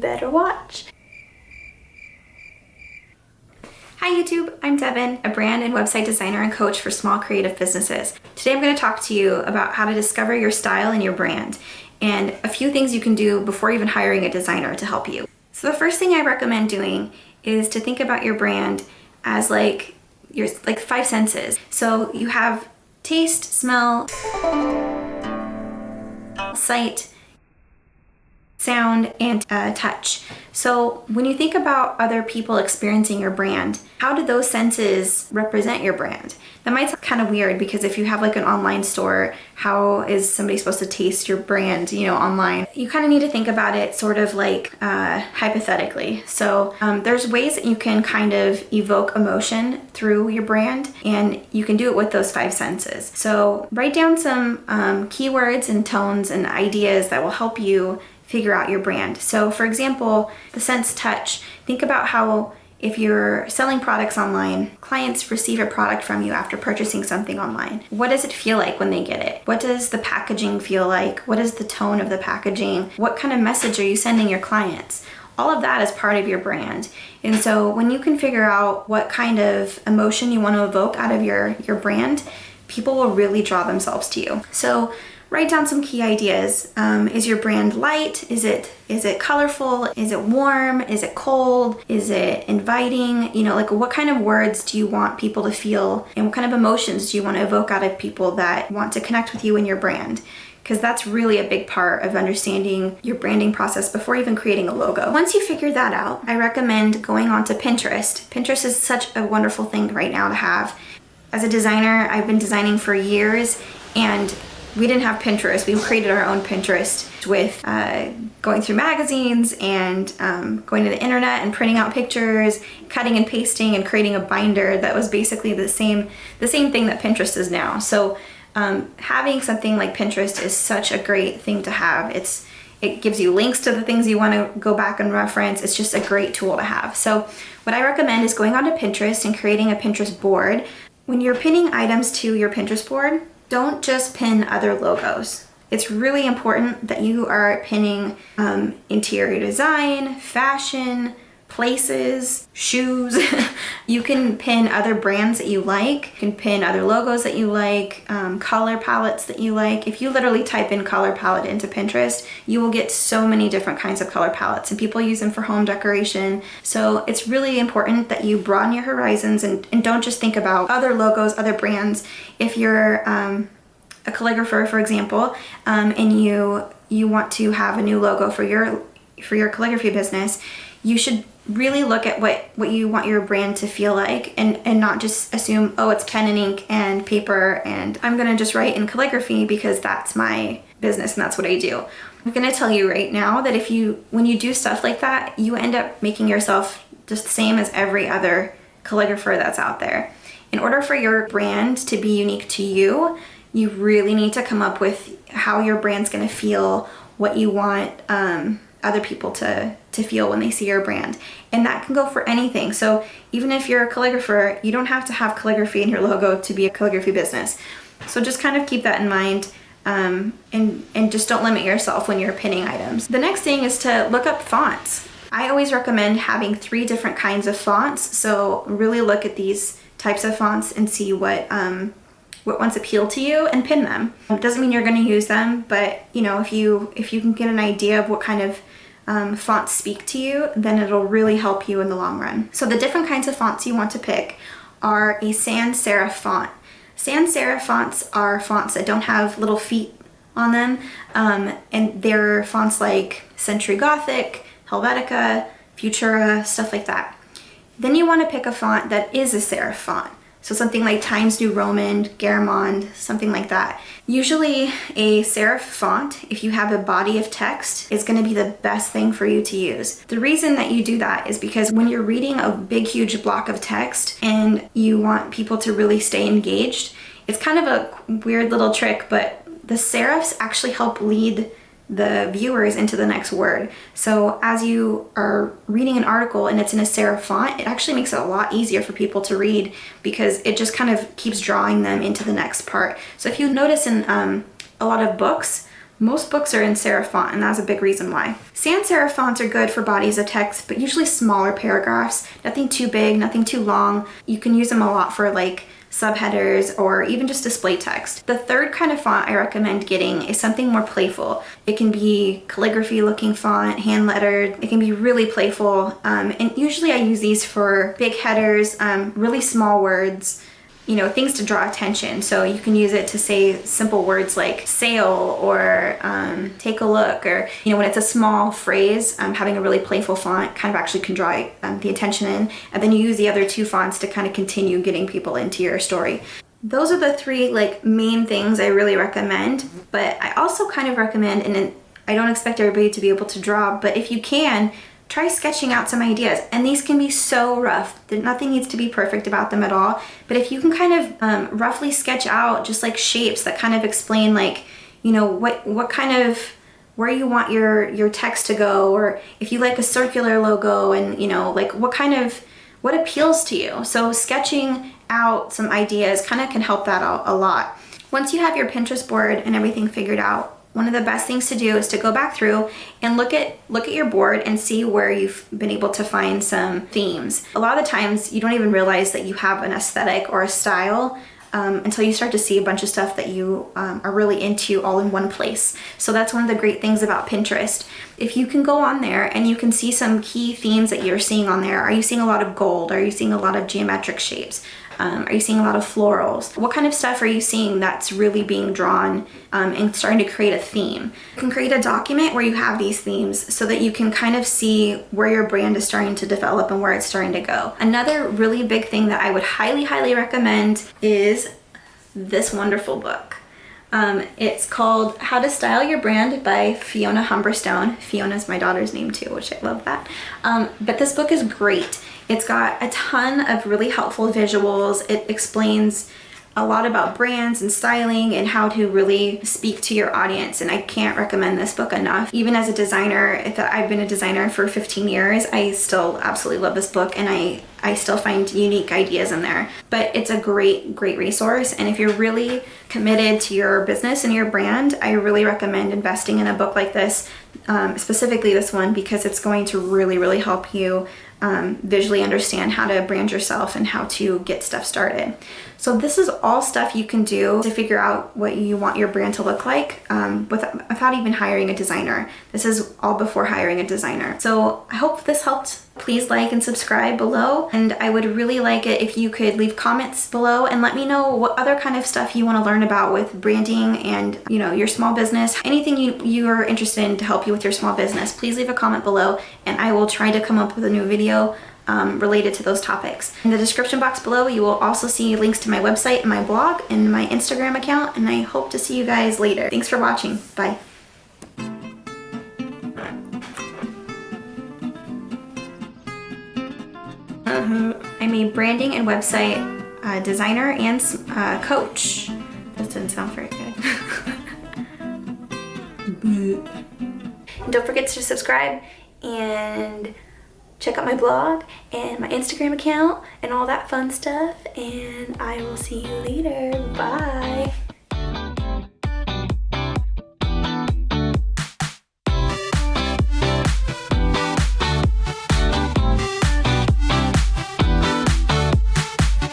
better watch. Hi YouTube, I'm Devin, a brand and website designer and coach for small creative businesses. Today I'm going to talk to you about how to discover your style and your brand, and a few things you can do before even hiring a designer to help you. So the first thing I recommend doing is to think about your brand as like your five senses. So you have taste, smell, sight, sound, and touch. So when you think about other people experiencing your brand, how do those senses represent your brand? That might sound kind of weird because if you have like an online store, how is somebody supposed to taste your brand, online? You kind of need to think about it sort of like hypothetically. So there's ways that you can kind of evoke emotion through your brand, and you can do it with those five senses. So write down some keywords and tones and ideas that will help you figure out your brand. So for example, the sense touch, think about how if you're selling products online, clients receive a product from you after purchasing something online. What does it feel like when they get it? What does the packaging feel like? What is the tone of the packaging? What kind of message are you sending your clients? All of that is part of your brand. And so when you can figure out what kind of emotion you want to evoke out of your brand, people will really draw themselves to you. So write down some key ideas. Is your brand light? Is it colorful? Is it warm? Is it cold? Is it inviting? Like what kind of words do you want people to feel, and what kind of emotions do you want to evoke out of people that want to connect with you and your brand? Because that's really a big part of understanding your branding process before even creating a logo. Once you figure that out, I recommend going onto Pinterest. Pinterest is such a wonderful thing right now to have. As a designer, I've been designing for years, and we didn't have Pinterest. We created our own Pinterest with going through magazines and going to the internet and printing out pictures, cutting and pasting, and creating a binder that was basically the same thing that Pinterest is now. So having something like Pinterest is such a great thing to have. It gives you links to the things you want to go back and reference. It's just a great tool to have. So what I recommend is going onto Pinterest and creating a Pinterest board. When you're pinning items to your Pinterest board, don't just pin other logos. It's really important that you are pinning interior design, fashion, places, shoes. You can pin other brands that you like. You can pin other logos that you like, color palettes that you like. If you literally type in color palette into Pinterest, you will get so many different kinds of color palettes, and people use them for home decoration. So it's really important that you broaden your horizons and don't just think about other logos, other brands. If you're a calligrapher, for example, and you want to have a new logo for your calligraphy business, you should really look at what you want your brand to feel like, and not just assume, oh, it's pen and ink and paper and I'm gonna just write in calligraphy because that's my business and that's what I do. I'm gonna tell you right now that when you do stuff like that, you end up making yourself just the same as every other calligrapher that's out there. In order for your brand to be unique to you, you really need to come up with how your brand's gonna feel, what you want other people to feel when they see your brand. And that can go for anything. So even if you're a calligrapher, you don't have to have calligraphy in your logo to be a calligraphy business. So just kind of keep that in mind, and just don't limit yourself when you're pinning items. The next thing is to look up fonts. I always recommend having 3 different kinds of fonts. So really look at these types of fonts and see what ones appeal to you and pin them. It doesn't mean you're going to use them, but if you can get an idea of what kind of fonts speak to you, then it'll really help you in the long run. So the different kinds of fonts you want to pick are a sans serif font. Sans serif fonts are fonts that don't have little feet on them, and they're fonts like Century Gothic, Helvetica, Futura, stuff like that. Then you want to pick a font that is a serif font. So something like Times New Roman, Garamond, something like that. Usually a serif font, if you have a body of text, is going to be the best thing for you to use. The reason that you do that is because when you're reading a big, huge block of text and you want people to really stay engaged, it's kind of a weird little trick, but the serifs actually help lead the viewers into the next word. So as you are reading an article and it's in a serif font, it actually makes it a lot easier for people to read because it just kind of keeps drawing them into the next part. So if you notice in a lot of books, Most books are in serif font, and that's a big reason why. Sans serif fonts are good for bodies of text, but usually smaller paragraphs, nothing too big, nothing too long. You can use them a lot for like subheaders or even just display text. The third kind of font I recommend getting is something more playful. It can be calligraphy looking font, hand lettered. It can be really playful. And usually I use these for big headers, really small words, you know, things to draw attention. So you can use it to say simple words like sale or take a look, or, you know, when it's a small phrase, having a really playful font kind of actually can draw the attention in. And then you use the other two fonts to kind of continue getting people into your story. Those are the three like main things I really recommend, but I also kind of recommend, and I don't expect everybody to be able to draw, but if you can, try sketching out some ideas. And these can be so rough. Nothing needs to be perfect about them at all. But if you can kind of roughly sketch out just like shapes that kind of explain like, you know, what kind of, where you want your text to go, or if you like a circular logo, and, you know, like what appeals to you. So sketching out some ideas kind of can help that out a lot. Once you have your Pinterest board and everything figured out, one of the best things to do is to go back through and look at your board and see where you've been able to find some themes. A lot of the times you don't even realize that you have an aesthetic or a style until you start to see a bunch of stuff that you are really into all in one place. So that's one of the great things about Pinterest. If you can go on there and you can see some key themes that you're seeing on there. Are you seeing a lot of gold? Are you seeing a lot of geometric shapes? Are you seeing a lot of florals? What kind of stuff are you seeing that's really being drawn and starting to create a theme? You can create a document where you have these themes so that you can kind of see where your brand is starting to develop and where it's starting to go. Another really big thing that I would highly, highly recommend is this wonderful book. It's called How to Style Your Brand by Fiona Humberstone. Fiona's my daughter's name too, which I love that. But this book is great. It's got a ton of really helpful visuals. It explains a lot about brands and styling and how to really speak to your audience, and I can't recommend this book enough. Even as a designer, I've been a designer for 15 years, I still absolutely love this book, and I still find unique ideas in there. But it's a great, great resource, and if you're really committed to your business and your brand, I really recommend investing in a book like this, specifically this one, because it's going to really, really help you visually understand how to brand yourself and how to get stuff started. So this is all stuff you can do to figure out what you want your brand to look like without even hiring a designer. This is all before hiring a designer. So I hope this helped. Please like and subscribe below, and I would really like it if you could leave comments below and let me know what other kind of stuff you want to learn about with branding and, you know, your small business. Anything you are interested in to help you with your small business, please leave a comment below and I will try to come up with a new video related to those topics. In the description box below, you will also see links to my website and my blog and my Instagram account, and I hope to see you guys later. Thanks for watching. Bye. I'm a branding and website designer and coach. That didn't sound very good. And don't forget to subscribe and check out my blog and my Instagram account and all that fun stuff, and I will see you later. Bye.